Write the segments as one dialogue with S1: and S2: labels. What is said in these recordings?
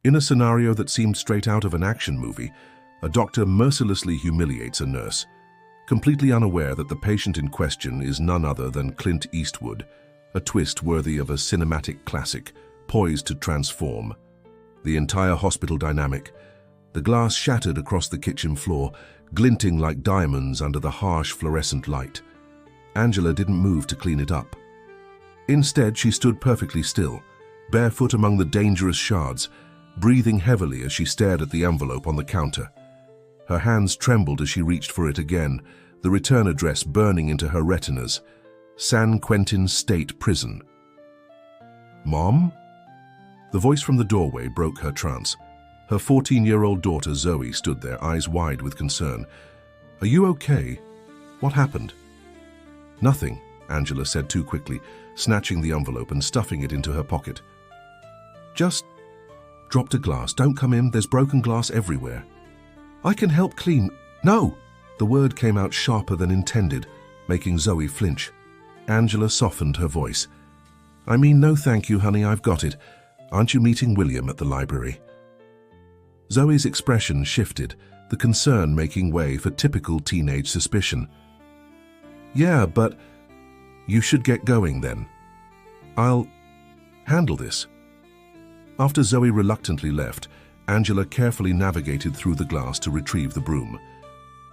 S1: In a scenario that seemed straight out of an action movie, a doctor mercilessly humiliates a nurse, completely unaware that the patient in question is none other than Clint Eastwood, a twist worthy of a cinematic classic, poised to transform the entire hospital dynamic. The glass shattered across the kitchen floor, glinting like diamonds under the harsh fluorescent light. Angela didn't move to clean it up. Instead, she stood perfectly still, barefoot among the dangerous shards, breathing heavily as she stared at the envelope on the counter. Her hands trembled as she reached for it again, the return address burning into her retinas. San Quentin State Prison. "Mom?" The voice from the doorway broke her trance. Her 14-year-old daughter Zoe stood there, eyes wide with concern. "Are you okay? What happened?" "Nothing," Angela said too quickly, snatching the envelope and stuffing it into her pocket. "Just dropped a glass. Don't come in, there's broken glass everywhere." "I can help clean." "No!" The word came out sharper than intended, making Zoe flinch. Angela softened her voice. "I mean, no thank you, honey, I've got it. Aren't you meeting William at the library?" Zoe's expression shifted, the concern making way for typical teenage suspicion. "Yeah, but you should get going then. I'll handle this." After Zoe reluctantly left, Angela carefully navigated through the glass to retrieve the broom.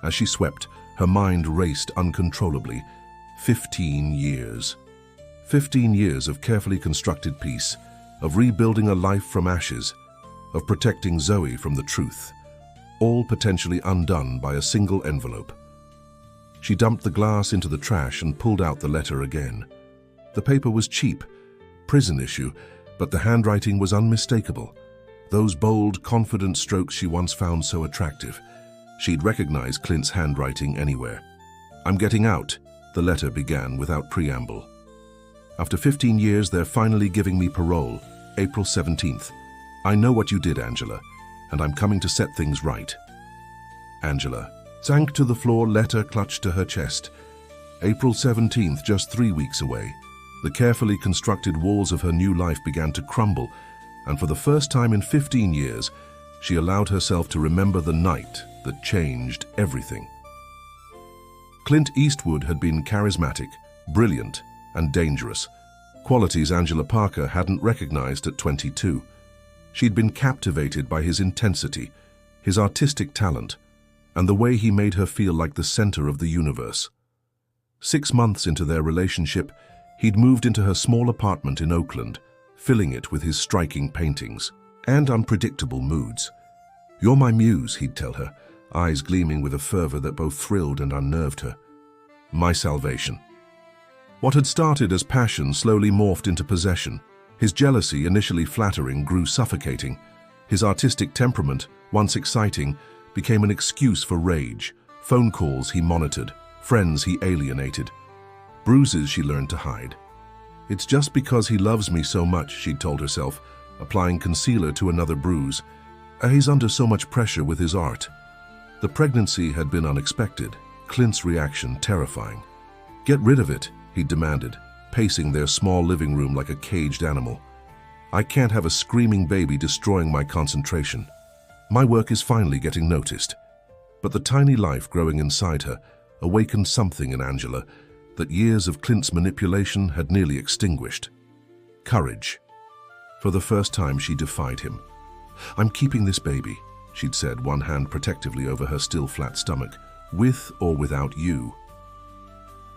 S1: As she swept, her mind raced uncontrollably. 15 years. 15 years of carefully constructed peace, of rebuilding a life from ashes, of protecting Zoe from the truth, all potentially undone by a single envelope. She dumped the glass into the trash and pulled out the letter again. The paper was cheap, prison issue, but the handwriting was unmistakable. Those bold, confident strokes she once found so attractive. She'd recognize Clint's handwriting anywhere. "I'm getting out," the letter began without preamble. "After 15 years, they're finally giving me parole, April 17th. I know what you did, Angela, and I'm coming to set things right." Angela sank to the floor, letter clutched to her chest. April 17th, just 3 weeks away. The carefully constructed walls of her new life began to crumble, and for the first time in 15 years, she allowed herself to remember the night that changed everything. Clint Eastwood had been charismatic, brilliant, and dangerous, qualities Angela Parker hadn't recognized at 22. She'd been captivated by his intensity, his artistic talent, and the way he made her feel like the center of the universe. 6 months into their relationship, he'd moved into her small apartment in Oakland, filling it with his striking paintings and unpredictable moods. "You're my muse," he'd tell her, eyes gleaming with a fervor that both thrilled and unnerved her. "My salvation." What had started as passion slowly morphed into possession. His jealousy, initially flattering, grew suffocating. His artistic temperament, once exciting, became an excuse for rage. Phone calls he monitored, friends he alienated, bruises she learned to hide. "It's just because he loves me so much," she'd told herself, applying concealer to another bruise. "He's under so much pressure with his art." The pregnancy had been unexpected, Clint's reaction terrifying. "Get rid of it," he demanded, pacing their small living room like a caged animal. "I can't have a screaming baby destroying my concentration. My work is finally getting noticed." But the tiny life growing inside her awakened something in Angela that years of Clint's manipulation had nearly extinguished. Courage. For the first time, she defied him. "I'm keeping this baby," she'd said, one hand protectively over her still flat stomach, "with or without you."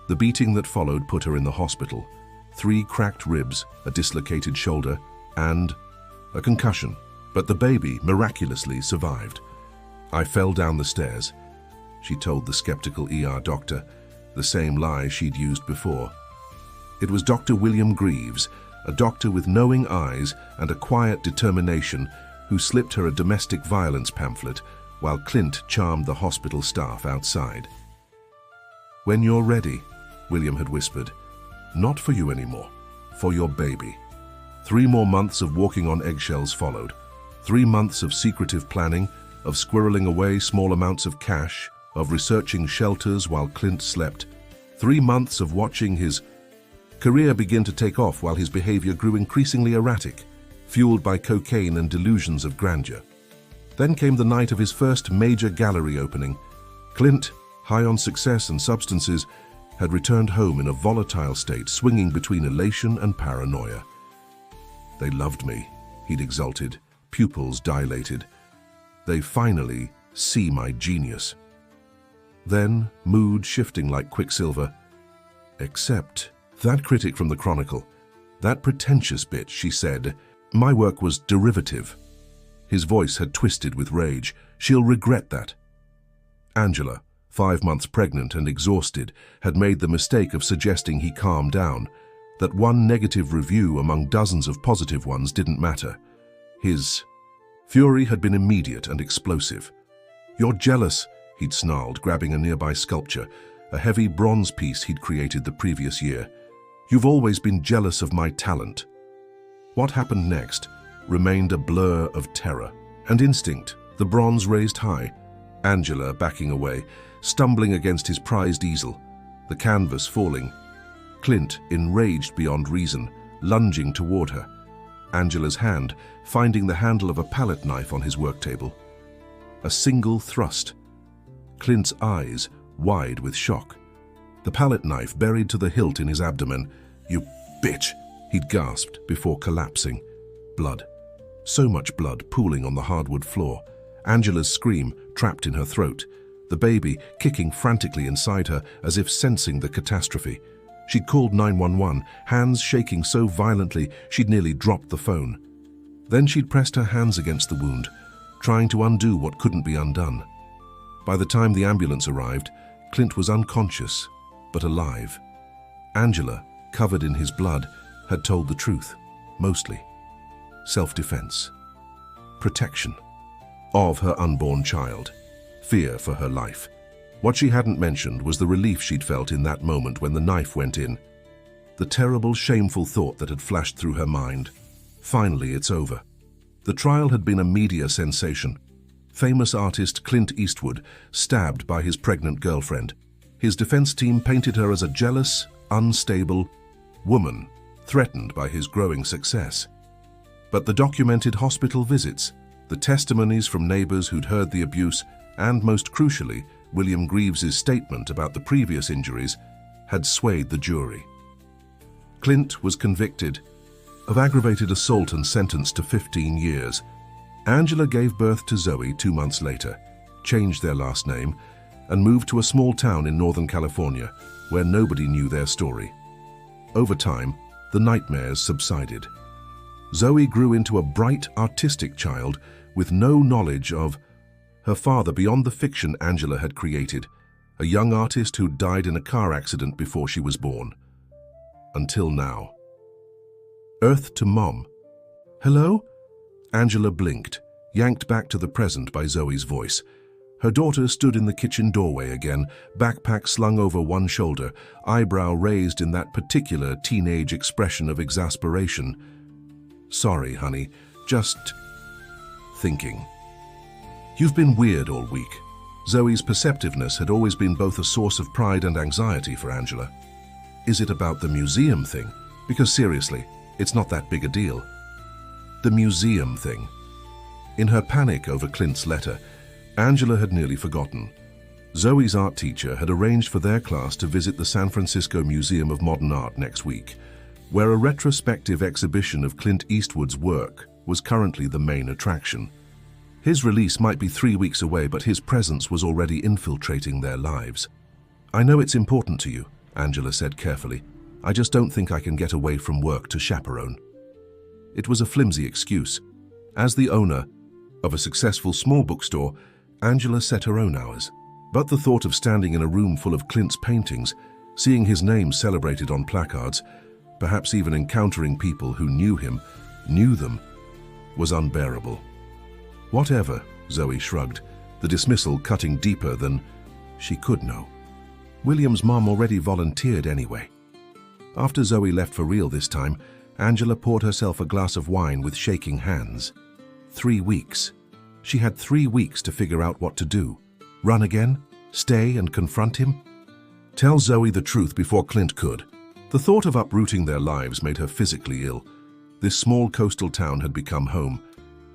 S1: The beating that followed put her in the hospital. 3 cracked ribs, a dislocated shoulder, and a concussion. But the baby miraculously survived. "I fell down the stairs," she told the skeptical ER doctor, the same lie she'd used before. It was Dr. William Greaves, a doctor with knowing eyes and a quiet determination, who slipped her a domestic violence pamphlet while Clint charmed the hospital staff outside. "When you're ready," William had whispered, "not for you anymore, for your baby." 3 more months of walking on eggshells followed. 3 months of secretive planning, of squirreling away small amounts of cash, of researching shelters while Clint slept. 3 months of watching his career begin to take off while his behavior grew increasingly erratic. fueled by cocaine and delusions of grandeur. Then came the night of his first major gallery opening. Clint, high on success and substances, had returned home in a volatile state, swinging between elation and paranoia. "They loved me," he'd exulted, pupils dilated. "They finally see my genius." Then, mood shifting like quicksilver. "Except that critic from the Chronicle, that pretentious bitch, she said, my work was derivative." His voice had twisted with rage. "She'll regret that." Angela, 5 months pregnant and exhausted, had made the mistake of suggesting he calm down, that one negative review among dozens of positive ones didn't matter. His fury had been immediate and explosive. "You're jealous," he'd snarled, grabbing a nearby sculpture, a heavy bronze piece he'd created the previous year. "You've always been jealous of my talent." What happened next remained a blur of terror and instinct, the bronze raised high, Angela backing away, stumbling against his prized easel, the canvas falling. Clint, enraged beyond reason, lunging toward her. Angela's hand finding the handle of a palette knife on his work table. A single thrust. Clint's eyes wide with shock. The palette knife buried to the hilt in his abdomen. "You bitch," he'd gasped before collapsing. Blood. So much blood pooling on the hardwood floor. Angela's scream trapped in her throat. The baby kicking frantically inside her as if sensing the catastrophe. She'd called 911, hands shaking so violently she'd nearly dropped the phone. Then she'd pressed her hands against the wound, trying to undo what couldn't be undone. By the time the ambulance arrived, Clint was unconscious, but alive. Angela, covered in his blood, had told the truth, mostly. Self-defense. Protection. Of her unborn child. Fear for her life. What she hadn't mentioned was the relief she'd felt in that moment when the knife went in. The terrible, shameful thought that had flashed through her mind. Finally, it's over. The trial had been a media sensation. Famous artist Clint Eastwood stabbed by his pregnant girlfriend. His defense team painted her as a jealous, unstable woman, threatened by his growing success. But the documented hospital visits, the testimonies from neighbors who'd heard the abuse, and most crucially, William Greaves's statement about the previous injuries, had swayed the jury. Clint was convicted of aggravated assault and sentenced to 15 years. Angela gave birth to Zoe 2 months later, changed their last name, and moved to a small town in Northern California where nobody knew their story. Over time, the nightmares subsided. Zoe grew into a bright, artistic child with no knowledge of her father beyond the fiction Angela had created, a young artist who died in a car accident before she was born. Until now. Earth to Mom. "Hello?" Angela blinked, yanked back to the present by Zoe's voice. Her daughter stood in the kitchen doorway again, backpack slung over one shoulder, eyebrow raised in that particular teenage expression of exasperation. "Sorry, honey, just thinking." "You've been weird all week." Zoe's perceptiveness had always been both a source of pride and anxiety for Angela. "Is it about the museum thing? Because seriously, it's not that big a deal." The museum thing. In her panic over Clint's letter, Angela had nearly forgotten. Zoe's art teacher had arranged for their class to visit the San Francisco Museum of Modern Art next week, where a retrospective exhibition of Clint Eastwood's work was currently the main attraction. His release might be 3 weeks away, but his presence was already infiltrating their lives. "I know it's important to you," Angela said carefully. "I just don't think I can get away from work to chaperone." It was a flimsy excuse. As the owner of a successful small bookstore, Angela set her own hours. But the thought of standing in a room full of Clint's paintings, seeing his name celebrated on placards, perhaps even encountering people who knew him, knew them, was unbearable. "Whatever," Zoe shrugged, the dismissal cutting deeper than she could know. William's mom already volunteered anyway. After Zoe left for real this time, Angela poured herself a glass of wine with shaking hands. 3 weeks. She had 3 weeks to figure out what to do. Run again? Stay and confront him? Tell Zoe the truth before Clint could. The thought of uprooting their lives made her physically ill. This small coastal town had become home.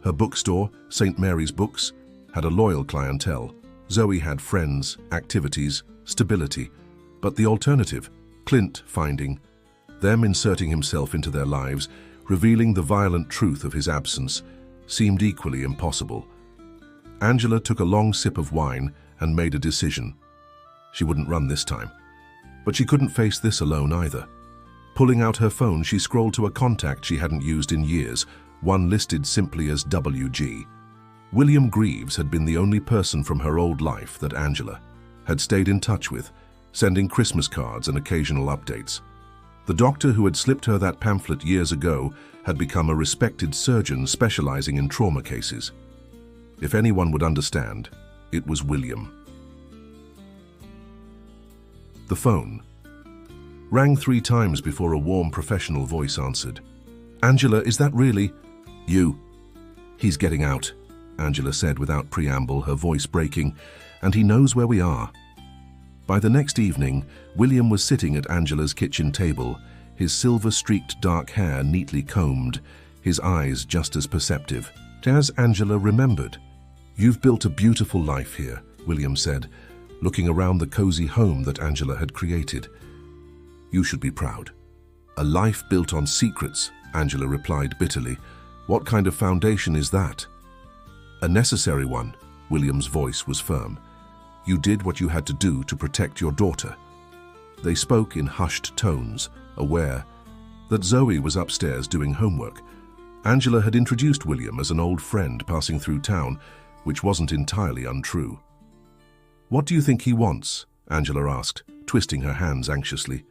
S1: Her bookstore, St. Mary's Books, had a loyal clientele. Zoe had friends, activities, stability. But the alternative, Clint finding them, inserting himself into their lives, revealing the violent truth of his absence, seemed equally impossible. Angela took a long sip of wine and made a decision. She wouldn't run this time. But she couldn't face this alone either. Pulling out her phone, she scrolled to a contact she hadn't used in years, one listed simply as WG. William Greaves had been the only person from her old life that Angela had stayed in touch with, sending Christmas cards and occasional updates. The doctor who had slipped her that pamphlet years ago had become a respected surgeon specializing in trauma cases. If anyone would understand, it was William. The phone rang 3 times before a warm professional voice answered. "Angela, is that really you?" "He's getting out," Angela said without preamble, her voice breaking, "and he knows where we are." By the next evening, William was sitting at Angela's kitchen table, his silver-streaked dark hair neatly combed, his eyes just as perceptive. As Angela remembered, "You've built a beautiful life here," William said, looking around the cozy home that Angela had created. "You should be proud." "A life built on secrets," Angela replied bitterly. "What kind of foundation is that?" "A necessary one," William's voice was firm. "You did what you had to do to protect your daughter." They spoke in hushed tones, aware that Zoe was upstairs doing homework. Angela had introduced William as an old friend passing through town, which wasn't entirely untrue. "What do you think he wants?" Angela asked, twisting her hands anxiously.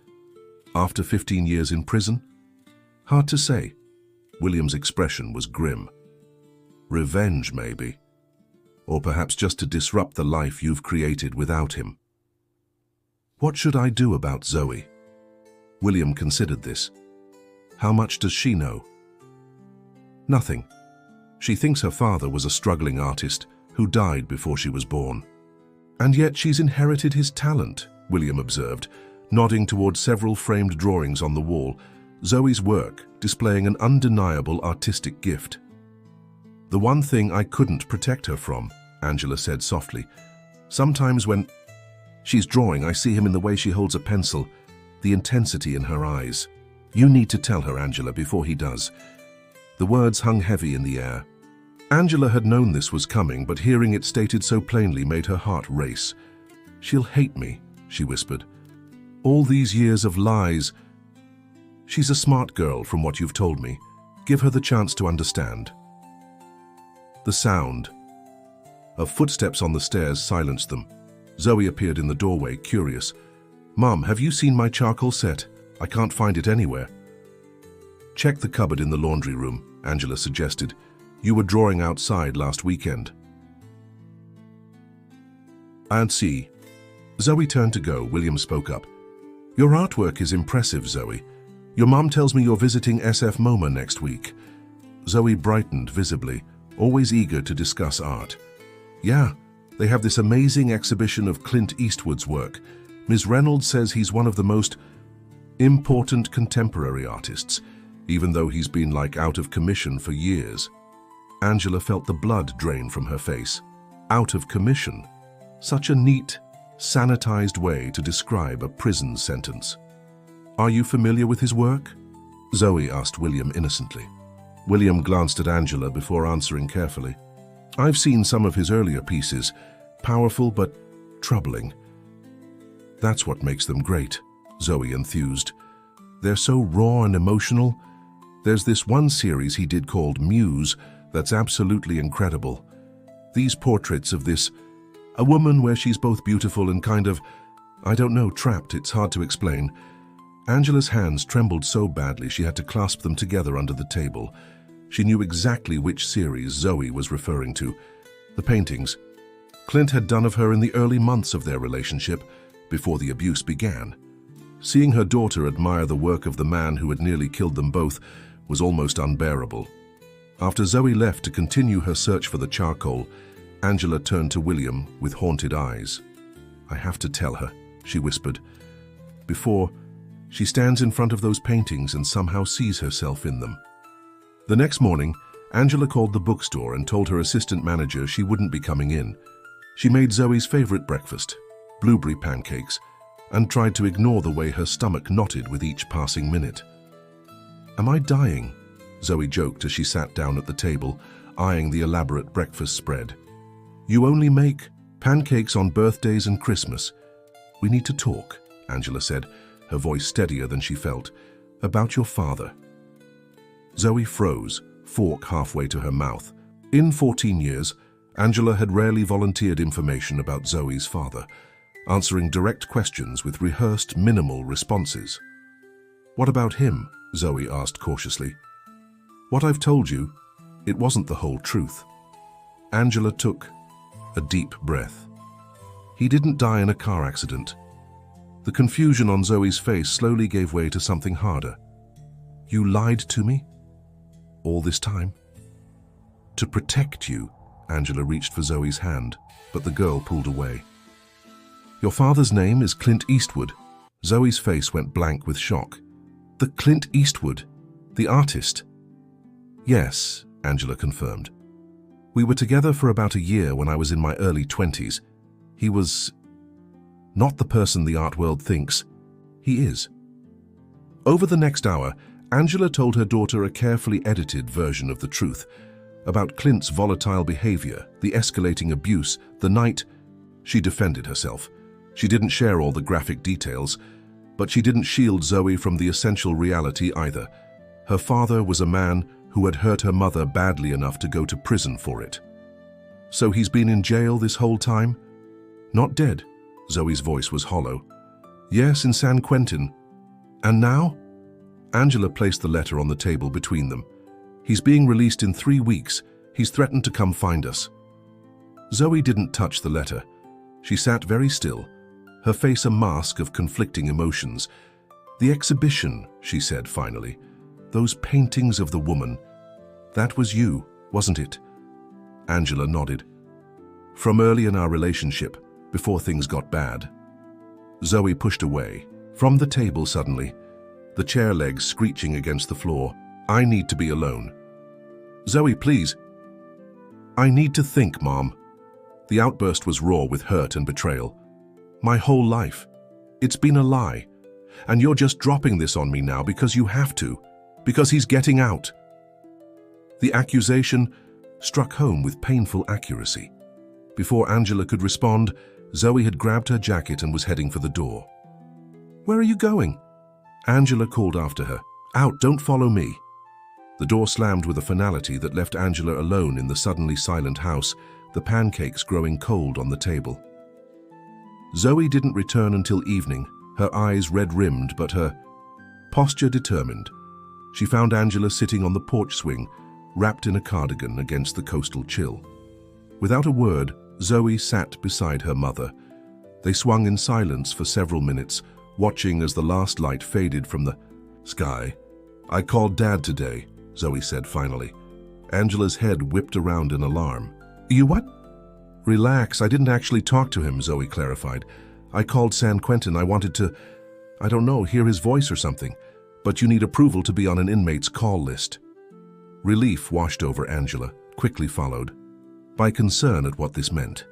S1: "After 15 years in prison?" "Hard to say." William's expression was grim. "Revenge, maybe. Or perhaps just to disrupt the life you've created without him." "What should I do about Zoe?" William considered this. "How much does she know?" "Nothing. She thinks her father was a struggling artist who died before she was born." "And yet she's inherited his talent," William observed, nodding toward several framed drawings on the wall, Zoe's work displaying an undeniable artistic gift. "The one thing I couldn't protect her from," Angela said softly. "Sometimes when she's drawing, I see him in the way she holds a pencil, the intensity in her eyes. You need to tell her, Angela, before he does." The words hung heavy in the air. Angela had known this was coming, but hearing it stated so plainly made her heart race. "She'll hate me," she whispered. "All these years of lies. She's a smart girl from what you've told me. Give her the chance to understand." The sound of footsteps on the stairs silenced them. Zoe appeared in the doorway, curious. "Mom, have you seen my charcoal set? I can't find it anywhere." "Check the cupboard in the laundry room," Angela suggested. "You were drawing outside last weekend." "And see." Zoe turned to go. William spoke up. "Your artwork is impressive, Zoe. Your mom tells me you're visiting SF MoMA next week." Zoe brightened visibly, always eager to discuss art. "Yeah, they have this amazing exhibition of Clint Eastwood's work. Ms. Reynolds says he's one of the most important contemporary artists, even though he's been out of commission for years." Angela felt the blood drain from her face. Out of commission. Such a neat, sanitized way to describe a prison sentence. "Are you familiar with his work?" Zoe asked William innocently. William glanced at Angela before answering carefully. "I've seen some of his earlier pieces, powerful but troubling." "That's what makes them great," Zoe enthused. "They're so raw and emotional. There's this one series he did called Muse that's absolutely incredible. These portraits of a woman where she's both beautiful and kind of, I don't know, trapped. It's hard to explain." Angela's hands trembled so badly she had to clasp them together under the table. She knew exactly which series Zoe was referring to. The paintings Clint had done of her in the early months of their relationship, before the abuse began. Seeing her daughter admire the work of the man who had nearly killed them both was almost unbearable. After Zoe left to continue her search for the charcoal, Angela turned to William with haunted eyes. "I have to tell her," she whispered, "before she stands in front of those paintings and somehow sees herself in them." The next morning, Angela called the bookstore and told her assistant manager she wouldn't be coming in. She made Zoe's favorite breakfast, blueberry pancakes, and tried to ignore the way her stomach knotted with each passing minute. "Am I dying?" Zoe joked as she sat down at the table, eyeing the elaborate breakfast spread. "You only make pancakes on birthdays and Christmas. We need to talk," Angela said, her voice steadier than she felt. "About your father." Zoe froze, fork halfway to her mouth. In 14 years, Angela had rarely volunteered information about Zoe's father, answering direct questions with rehearsed minimal responses. "What about him?" Zoe asked cautiously. "What I've told you, it wasn't the whole truth." Angela took a deep breath. "He didn't die in a car accident." The confusion on Zoe's face slowly gave way to something harder. "You lied to me? All this time?" "To protect you," Angela reached for Zoe's hand, but the girl pulled away. "Your father's name is Clint Eastwood." Zoe's face went blank with shock. "The Clint Eastwood, the artist?" "Yes," Angela confirmed. "We were together for about a year when I was in my early 20s. He was not the person the art world thinks he is." Over the next hour, Angela told her daughter a carefully edited version of the truth about Clint's volatile behavior, the escalating abuse, the night. She defended herself. She didn't share all the graphic details, but she didn't shield Zoe from the essential reality either. Her father was a man who had hurt her mother badly enough to go to prison for it. "So he's been in jail this whole time?" "Not dead." Zoe's voice was hollow. "Yes, in San Quentin. And now?" Angela placed the letter on the table between them. "He's being released in 3 weeks. He's threatened to come find us." Zoe didn't touch the letter. She sat very still, her face a mask of conflicting emotions. "The exhibition," she said finally. "Those paintings of the woman. That was you, wasn't it?" Angela nodded. "From early in our relationship, before things got bad." Zoe pushed away. From the table suddenly, the chair legs screeching against the floor. "I need to be alone." "Zoe, please." "I need to think, Mom." The outburst was raw with hurt and betrayal. "My whole life. It's been a lie. And you're just dropping this on me now because you have to. Because he's getting out." The accusation struck home with painful accuracy. Before Angela could respond, Zoe had grabbed her jacket and was heading for the door. "Where are you going?" Angela called after her. "Out, don't follow me." The door slammed with a finality that left Angela alone in the suddenly silent house, the pancakes growing cold on the table. Zoe didn't return until evening, her eyes red-rimmed but her posture determined. She found Angela sitting on the porch swing, wrapped in a cardigan against the coastal chill. Without a word, Zoe sat beside her mother. They swung in silence for several minutes, watching as the last light faded from the sky. "I called Dad today," Zoe said finally. Angela's head whipped around in alarm. "You what?" "Relax, I didn't actually talk to him," Zoe clarified. "I called San Quentin. I wanted to, I don't know, hear his voice or something. But you need approval to be on an inmate's call list." Relief washed over Angela, quickly followed by concern at what this meant.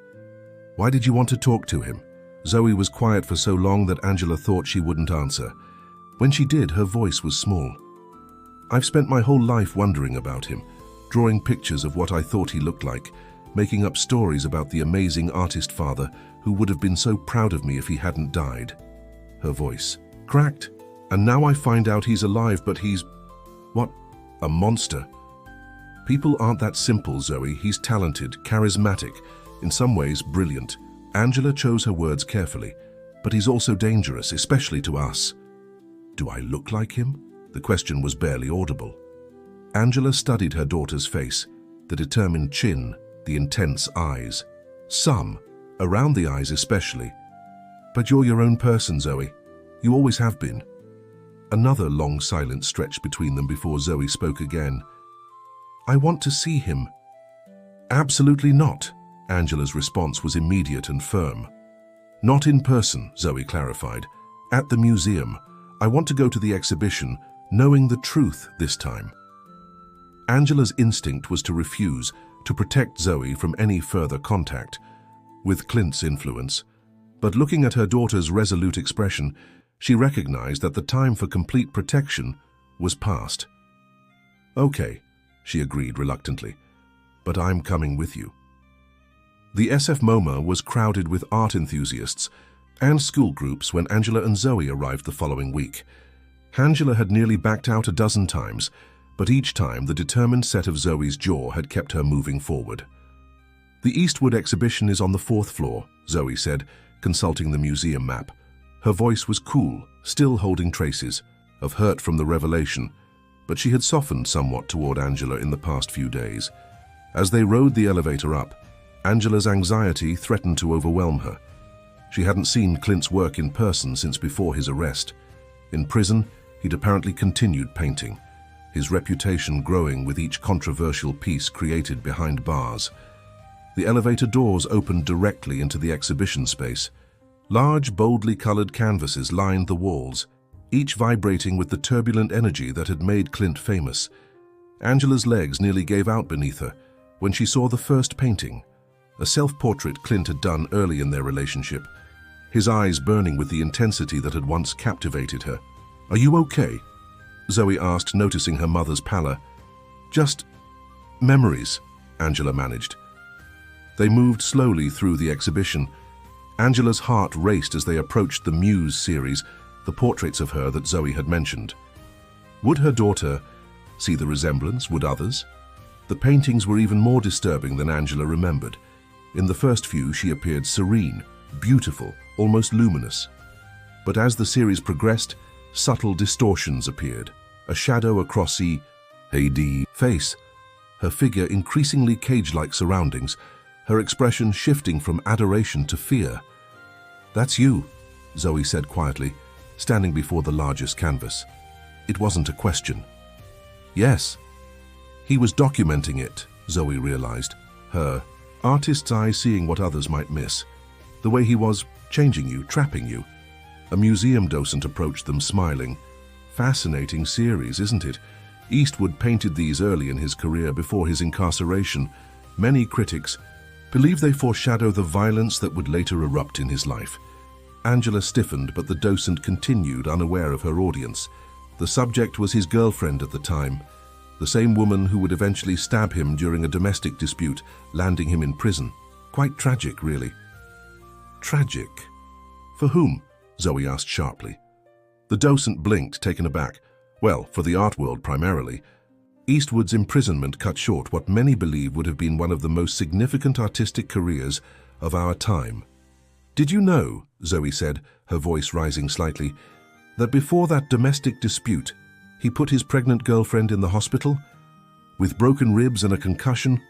S1: "Why did you want to talk to him?" Zoe was quiet for so long that Angela thought she wouldn't answer. When she did, her voice was small. "I've spent my whole life wondering about him, drawing pictures of what I thought he looked like, making up stories about the amazing artist father who would have been so proud of me if he hadn't died." Her voice cracked. "And now I find out he's alive, but he's, what, a monster." "People aren't that simple, Zoe. He's talented, charismatic, in some ways brilliant." Angela chose her words carefully. "But he's also dangerous, especially to us." "Do I look like him?" The question was barely audible. Angela studied her daughter's face, the determined chin, the intense eyes. "Some, around the eyes especially. But you're your own person, Zoe. You always have been." Another long silence stretched between them before Zoe spoke again. "I want to see him." "Absolutely not." Angela's response was immediate and firm. "Not in person," Zoe clarified. "At the museum. I want to go to the exhibition, knowing the truth this time." Angela's instinct was to refuse, to protect Zoe from any further contact with Clint's influence. But looking at her daughter's resolute expression, she recognized that the time for complete protection was past. "Okay," she agreed reluctantly, "but I'm coming with you." The SF MoMA was crowded with art enthusiasts and school groups when Angela and Zoe arrived the following week. Angela had nearly backed out a dozen times, but each time the determined set of Zoe's jaw had kept her moving forward. "The Eastwood exhibition is on the 4th floor," Zoe said, consulting the museum map. Her voice was cool, still holding traces of hurt from the revelation, but she had softened somewhat toward Angela in the past few days. As they rode the elevator up, Angela's anxiety threatened to overwhelm her. She hadn't seen Clint's work in person since before his arrest. In prison, he'd apparently continued painting, his reputation growing with each controversial piece created behind bars. The elevator doors opened directly into the exhibition space. Large, boldly colored canvases lined the walls, each vibrating with the turbulent energy that had made Clint famous. Angela's legs nearly gave out beneath her when she saw the first painting, a self-portrait Clint had done early in their relationship, his eyes burning with the intensity that had once captivated her. "Are you okay?" Zoe asked, noticing her mother's pallor. "Just memories," Angela managed. They moved slowly through the exhibition. Angela's heart raced as they approached the Muse series, the portraits of her that Zoe had mentioned. Would her daughter see the resemblance? Would others? The paintings were even more disturbing than Angela remembered. In the first few, she appeared serene, beautiful, almost luminous. But as the series progressed, subtle distortions appeared. A shadow across the AD face, her figure increasingly cage-like surroundings, her expression shifting from adoration to fear. "That's you," Zoe said quietly, standing before the largest canvas. It wasn't a question. "Yes." He was documenting it, Zoe realized, her artist's eye seeing what others might miss. The way he was changing you, trapping you. A museum docent approached them smiling. "Fascinating series, isn't it? Eastwood painted these early in his career before his incarceration. Many critics believe they foreshadow the violence that would later erupt in his life." Angela stiffened, but the docent continued, unaware of her audience. The subject was his girlfriend at the time, the same woman who would eventually stab him during a domestic dispute, landing him in prison. Quite tragic, really. "Tragic? For whom?" Zoe asked sharply. The docent blinked, taken aback. "Well, for the art world primarily." Eastwood's imprisonment cut short what many believe would have been one of the most significant artistic careers of our time. "Did you know," Zoe said, her voice rising slightly, "that before that domestic dispute, he put his pregnant girlfriend in the hospital? With broken ribs and a concussion?"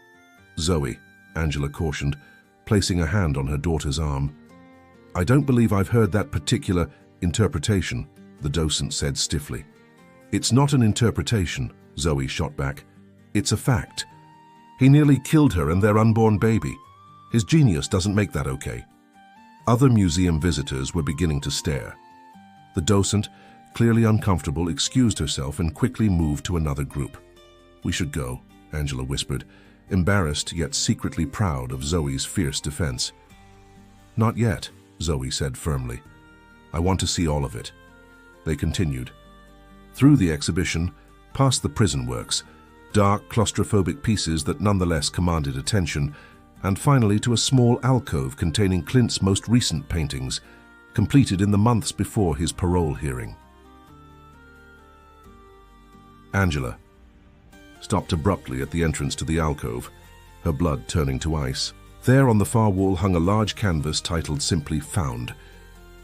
S1: "Zoe," Angela cautioned, placing a hand on her daughter's arm. "I don't believe I've heard that particular interpretation," the docent said stiffly. "It's not an interpretation," Zoe shot back. "It's a fact. He nearly killed her and their unborn baby. His genius doesn't make that okay." Other museum visitors were beginning to stare. The docent, clearly uncomfortable, excused herself and quickly moved to another group. "We should go," Angela whispered, embarrassed yet secretly proud of Zoe's fierce defense. "Not yet," Zoe said firmly. "I want to see all of it." They continued. Through the exhibition, past the prison works, dark, claustrophobic pieces that nonetheless commanded attention, and finally to a small alcove containing Clint's most recent paintings, completed in the months before his parole hearing. Angela stopped abruptly at the entrance to the alcove, her blood turning to ice. There on the far wall hung a large canvas titled simply "Found."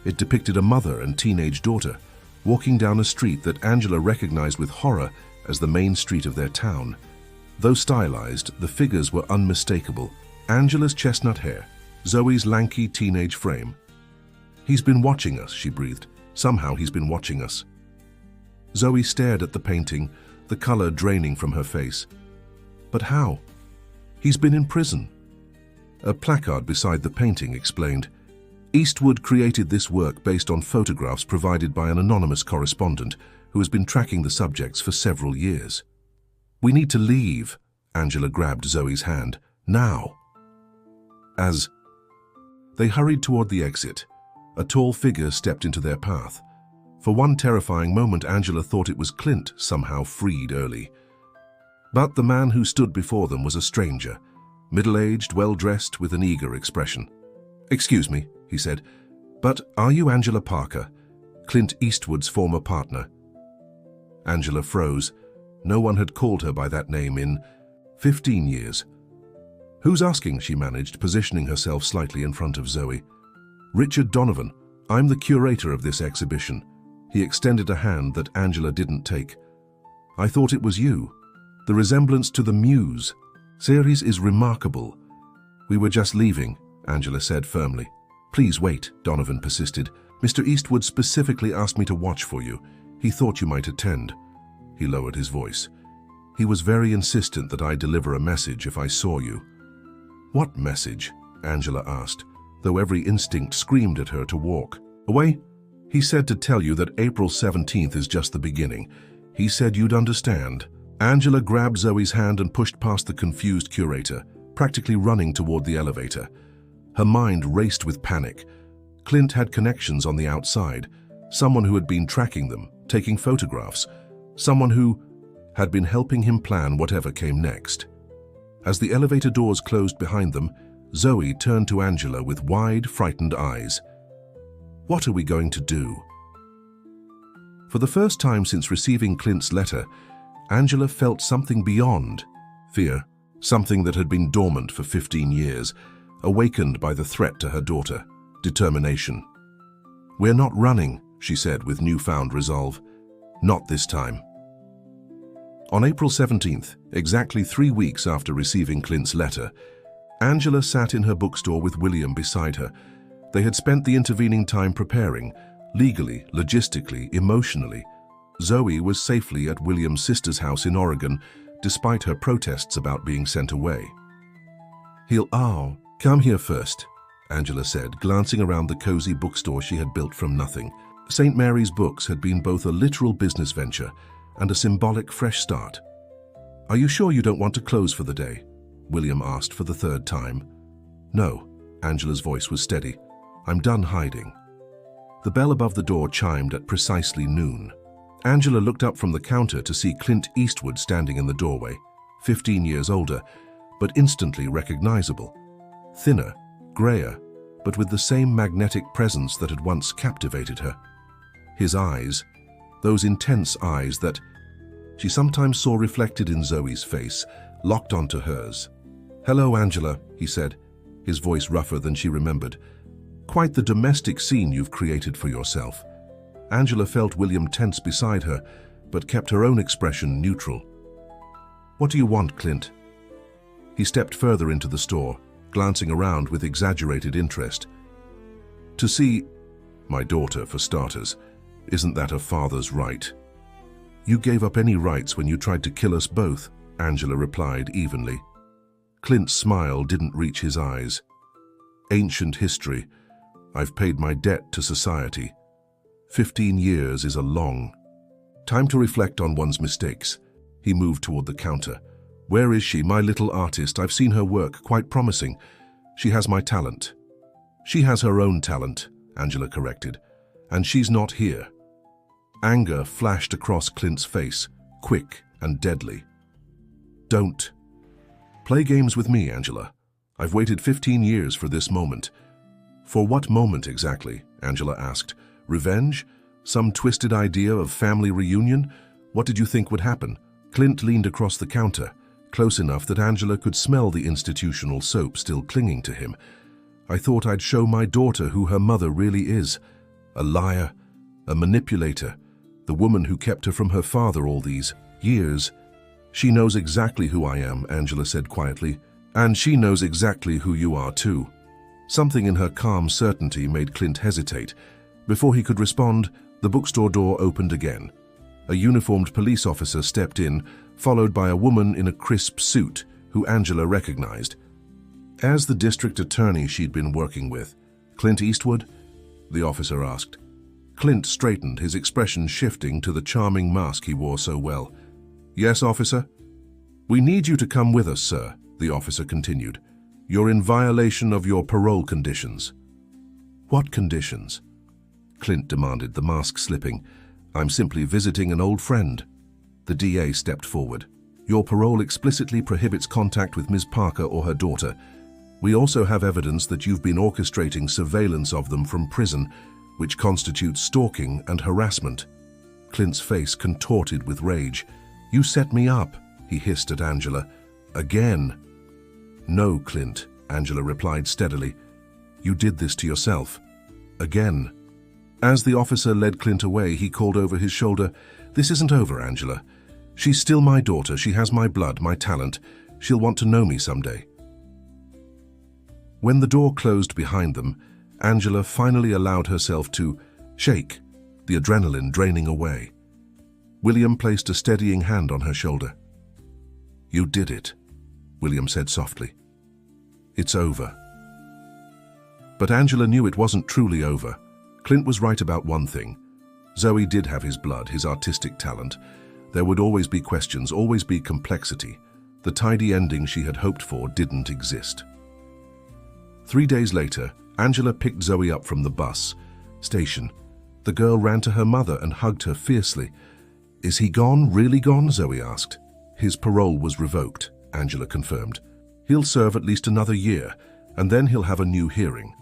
S1: It depicted a mother and teenage daughter walking down a street that Angela recognized with horror as the main street of their town. Though stylized, the figures were unmistakable. Angela's chestnut hair, Zoe's lanky teenage frame. "He's been watching us," she breathed. "Somehow he's been watching us." Zoe stared at the painting, the color draining from her face. "But how? He's been in prison." A placard beside the painting explained, "Eastwood created this work based on photographs provided by an anonymous correspondent who has been tracking the subjects for several years." We need to leave. Angela grabbed Zoe's hand. Now. As they hurried toward the exit, a tall figure stepped into their path. For one terrifying moment, Angela thought it was Clint, somehow freed early. But the man who stood before them was a stranger, middle-aged, well-dressed, with an eager expression. "Excuse me," he said, "but are you Angela Parker, Clint Eastwood's former partner?" Angela froze. No one had called her by that name in 15 years. "Who's asking?" she managed, positioning herself slightly in front of Zoe. "Richard Donovan. I'm the curator of this exhibition." He extended a hand that Angela didn't take. "I thought it was you. The resemblance to the Muse series is remarkable." "We were just leaving," Angela said firmly. "Please wait," Donovan persisted. "Mr. Eastwood specifically asked me to watch for you. He thought you might attend." He lowered his voice. "He was very insistent that I deliver a message if I saw you." "What message?" Angela asked, though every instinct screamed at her to walk away. "He said to tell you that April 17th is just the beginning. He said you'd understand." Angela grabbed Zoe's hand and pushed past the confused curator, practically running toward the elevator. Her mind raced with panic. Clint had connections on the outside, someone who had been tracking them, taking photographs, someone who had been helping him plan whatever came next. As the elevator doors closed behind them, Zoe turned to Angela with wide, frightened eyes. "What are we going to do?" For the first time since receiving Clint's letter, Angela felt something beyond fear, something that had been dormant for 15 years, awakened by the threat to her daughter, determination. "We're not running," she said with newfound resolve. "Not this time." On April 17th, exactly 3 weeks after receiving Clint's letter, Angela sat in her bookstore with William beside her. They had spent the intervening time preparing, legally, logistically, emotionally. Zoe was safely at William's sister's house in Oregon, despite her protests about being sent away. Come here first," Angela said, glancing around the cozy bookstore she had built from nothing. St. Mary's Books had been both a literal business venture and a symbolic fresh start. "Are you sure you don't want to close for the day?" William asked for the third time. "No," Angela's voice was steady. "I'm done hiding." The bell above the door chimed at precisely noon. Angela looked up from the counter to see Clint Eastwood standing in the doorway, 15 years older, but instantly recognizable. Thinner, grayer, but with the same magnetic presence that had once captivated her. His eyes, those intense eyes that she sometimes saw reflected in Zoe's face, locked onto hers. "Hello, Angela," he said, his voice rougher than she remembered. "Quite the domestic scene you've created for yourself." Angela felt William tense beside her, but kept her own expression neutral. "What do you want, Clint?" He stepped further into the store, glancing around with exaggerated interest. "To see my daughter, for starters. Isn't that a father's right?" "You gave up any rights when you tried to kill us both," Angela replied evenly. Clint's smile didn't reach his eyes. "Ancient history. I've paid my debt to society. 15 years is a long time to reflect on one's mistakes." He moved toward the counter. "Where is she, my little artist? I've seen her work, quite promising. She has my talent." "She has her own talent," Angela corrected. "And she's not here." Anger flashed across Clint's face, quick and deadly. "Don't play games with me, Angela. I've waited 15 years for this moment." "For what moment exactly?" Angela asked. "Revenge? Some twisted idea of family reunion? What did you think would happen?" Clint leaned across the counter, close enough that Angela could smell the institutional soap still clinging to him. "I thought I'd show my daughter who her mother really is. A liar, a manipulator, the woman who kept her from her father all these years." "She knows exactly who I am," Angela said quietly. "And she knows exactly who you are too." Something in her calm certainty made Clint hesitate. Before he could respond, the bookstore door opened again. A uniformed police officer stepped in, followed by a woman in a crisp suit who Angela recognized as the district attorney she'd been working with. "Clint Eastwood?" the officer asked. Clint straightened, his expression shifting to the charming mask he wore so well. "Yes, officer?" "We need you to come with us, sir," the officer continued. "You're in violation of your parole conditions." "What conditions?" Clint demanded, the mask slipping. "I'm simply visiting an old friend." The DA stepped forward. "Your parole explicitly prohibits contact with Ms. Parker or her daughter. We also have evidence that you've been orchestrating surveillance of them from prison, which constitutes stalking and harassment." Clint's face contorted with rage. "You set me up," he hissed at Angela. "Again." "No, Clint," Angela replied steadily. "You did this to yourself. Again." As the officer led Clint away, he called over his shoulder, "This isn't over, Angela. She's still my daughter. She has my blood, my talent. She'll want to know me someday." When the door closed behind them, Angela finally allowed herself to shake, the adrenaline draining away. William placed a steadying hand on her shoulder. "You did it," William said softly. "It's over." But Angela knew it wasn't truly over. Clint was right about one thing. Zoe did have his blood, his artistic talent. There would always be questions, always be complexity. The tidy ending she had hoped for didn't exist. 3 days later, Angela picked Zoe up from the bus station. The girl ran to her mother and hugged her fiercely. "Is he gone, really gone?" Zoe asked. "His parole was revoked," Angela confirmed. "He'll serve at least another year, and then he'll have a new hearing.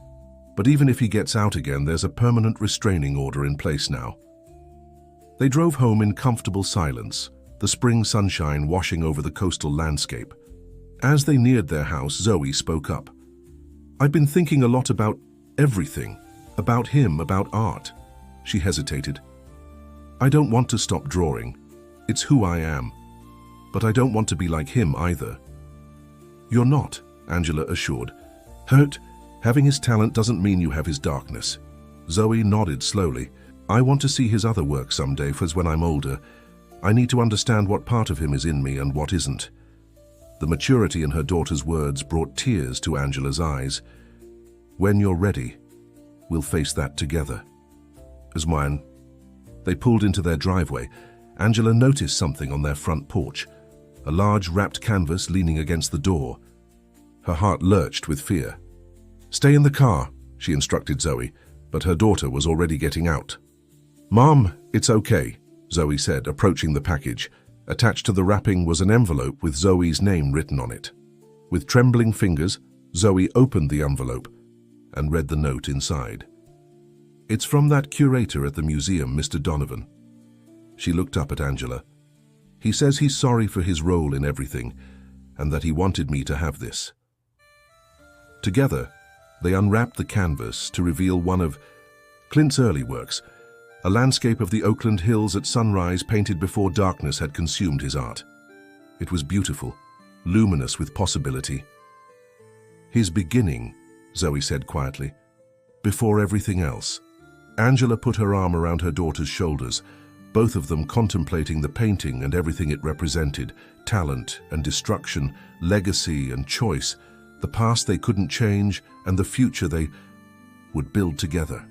S1: But even if he gets out again, there's a permanent restraining order in place now." They drove home in comfortable silence, the spring sunshine washing over the coastal landscape. As they neared their house, Zoe spoke up. "I've been thinking a lot about everything, about him, about art." She hesitated. "I don't want to stop drawing. It's who I am. But I don't want to be like him either." "You're not," Angela assured. "Hurt, having his talent doesn't mean you have his darkness." Zoe nodded slowly. "I want to see his other work someday, for when I'm older. I need to understand what part of him is in me and what isn't." The maturity in her daughter's words brought tears to Angela's eyes. "When you're ready, we'll face that together." As mine. They pulled into their driveway. Angela noticed something on their front porch, a large wrapped canvas leaning against the door. Her heart lurched with fear. "Stay in the car," she instructed Zoe, but her daughter was already getting out. "Mom, it's okay," Zoe said, approaching the package. Attached to the wrapping was an envelope with Zoe's name written on it. With trembling fingers, Zoe opened the envelope and read the note inside. "It's from that curator at the museum, Mr. Donovan." She looked up at Angela. "He says he's sorry for his role in everything and that he wanted me to have this." Together, they unwrapped the canvas to reveal one of Clint's early works, a landscape of the Oakland Hills at sunrise painted before darkness had consumed his art. It was beautiful, luminous with possibility. "His beginning," Zoe said quietly, "before everything else." Angela put her arm around her daughter's shoulders, both of them contemplating the painting and everything it represented, talent and destruction, legacy and choice, the past they couldn't change and the future they would build together.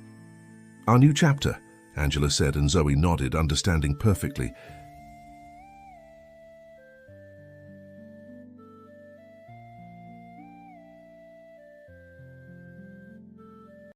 S1: "Our new chapter," Angela said, and Zoe nodded, understanding perfectly.